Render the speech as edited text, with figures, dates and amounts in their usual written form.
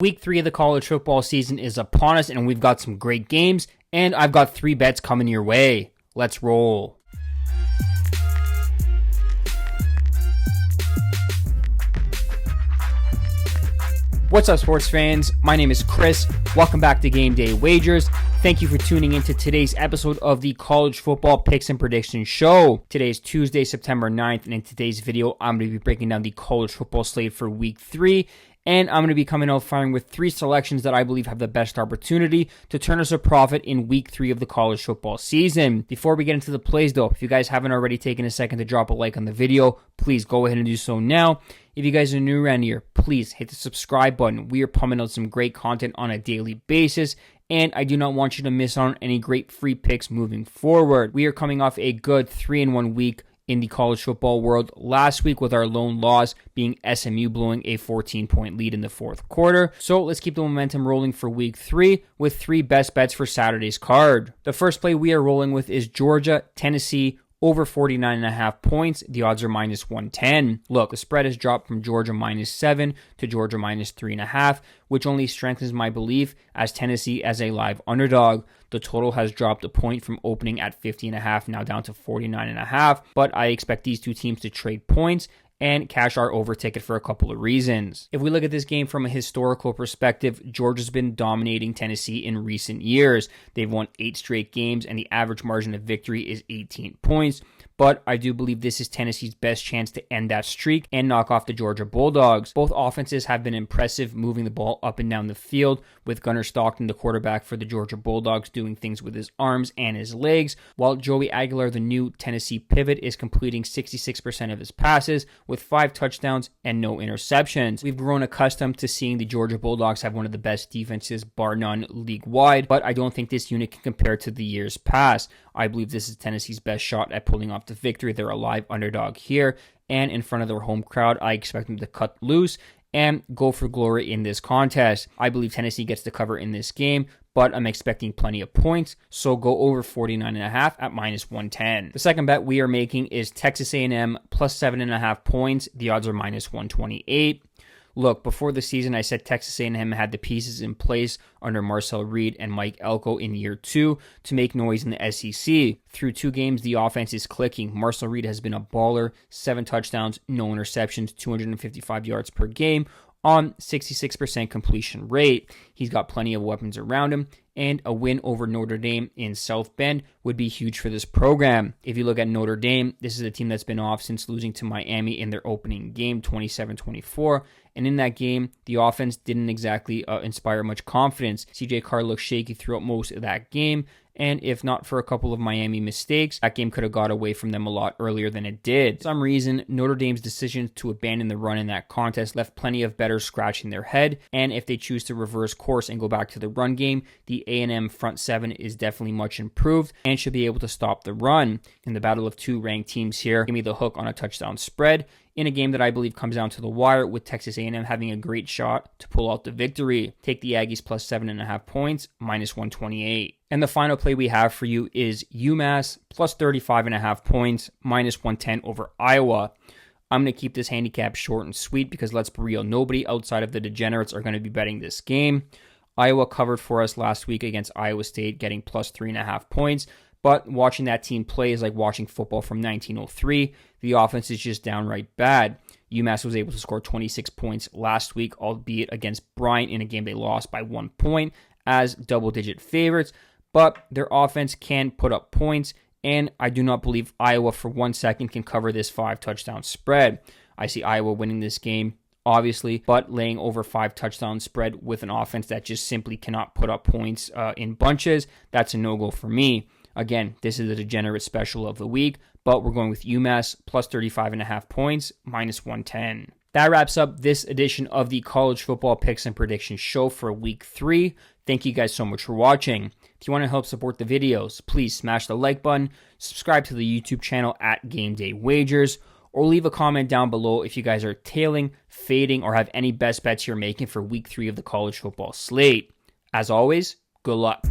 Week 3 of the college football season is upon us, and we've got some great games, and I've got 3 bets coming your way. Let's roll. What's up, sports fans? My name is Chris. Welcome back to Game Day Wagers. Thank you for tuning into today's episode of the College Football Picks and Predictions Show. Today is Tuesday, September 9th, and in today's video, I'm going to be breaking down the college football slate for Week 3. And I'm going to be coming out firing with 3 selections that I believe have the best opportunity to turn us a profit in Week 3 of the college football season. Before we get into the plays though, if you guys haven't already taken a second to drop a like on the video, please go ahead and do so now. If you guys are new around here, please hit the subscribe button. We are pumping out some great content on a daily basis, and I do not want you to miss out on any great free picks moving forward. We are coming off a good 3-1 week in the college football world last week, with our lone loss being SMU blowing a 14-point lead in the fourth quarter. So let's keep the momentum rolling for Week 3 with 3 best bets for Saturday's card. The first play we are rolling with is Georgia, Tennessee, over 49.5 points. The odds are minus 110. Look, the spread has dropped from Georgia minus 7 to Georgia minus 3.5, which only strengthens my belief as Tennessee as a live underdog. The total has dropped a point from opening at 50.5, now down to 49.5, but I expect these two teams to trade points and cash our over ticket for a couple of reasons. If we look at this game from a historical perspective, Georgia's been dominating Tennessee in recent years. They've won 8 straight games, and the average margin of victory is 18 points. But I do believe this is Tennessee's best chance to end that streak and knock off the Georgia Bulldogs. Both offenses have been impressive, moving the ball up and down the field, with Gunnar Stockton, the quarterback for the Georgia Bulldogs, doing things with his arms and his legs, while Joey Aguilar, the new Tennessee pivot, is completing 66% of his passes with 5 touchdowns and no interceptions. We've grown accustomed to seeing the Georgia Bulldogs have one of the best defenses, bar none, league-wide, but I don't think this unit can compare to the years past. I believe this is Tennessee's best shot at pulling off the victory. They're a live underdog here, and in front of their home crowd, I expect them to cut loose and go for glory in this contest. I believe Tennessee gets the cover in this game, but I'm expecting plenty of points, so go over 49.5 at minus 110. The second bet we are making is Texas A&M plus 7.5 points. The odds are minus 128. Look, before the season, I said Texas A&M had the pieces in place under Marcel Reed and Mike Elko in year 2 to make noise in the SEC. Through 2 games, the offense is clicking. Marcel Reed has been a baller, 7 touchdowns, no interceptions, 255 yards per game on 66% completion rate. He's got plenty of weapons around him, and a win over Notre Dame in South Bend would be huge for this program. If you look at Notre Dame, this is a team that's been off since losing to Miami in their opening game, 27-24. And in that game, the offense didn't exactly inspire much confidence. CJ Carr looked shaky throughout most of that game, and if not for a couple of Miami mistakes, that game could have got away from them a lot earlier than it did. For some reason, Notre Dame's decision to abandon the run in that contest left plenty of bettors scratching their head, and if they choose to reverse course and go back to the run game, the A&M front 7 is definitely much improved and should be able to stop the run. In the battle of 2 ranked teams here, give me the hook on a touchdown spread in a game that I believe comes down to the wire, with Texas A&M having a great shot to pull out the victory. Take the Aggies plus 7.5 points, minus 128. And the final play we have for you is UMass plus 35.5 points, minus 110 over Iowa. I'm going to keep this handicap short and sweet because, let's be real, nobody outside of the degenerates are going to be betting this game. Iowa covered for us last week against Iowa State, getting plus 3.5 points. But watching that team play is like watching football from 1903. The offense is just downright bad. UMass was able to score 26 points last week, albeit against Bryant in a game they lost by 1 point as double-digit favorites. But their offense can put up points, and I do not believe Iowa for 1 second can cover this 5-touchdown spread. I see Iowa winning this game, obviously, but laying over 5 touchdown spread with an offense that just simply cannot put up points in bunches, that's a no-go for me. Again, this is a degenerate special of the week, but we're going with UMass plus 35.5 points, minus 110. That wraps up this edition of the College Football Picks and Predictions Show for Week 3. Thank you guys so much for watching. If you want to help support the videos, please smash the like button, subscribe to the YouTube channel at Game Day Wagers, or leave a comment down below if you guys are tailing, fading, or have any best bets you're making for Week 3 of the college football slate. As always, good luck.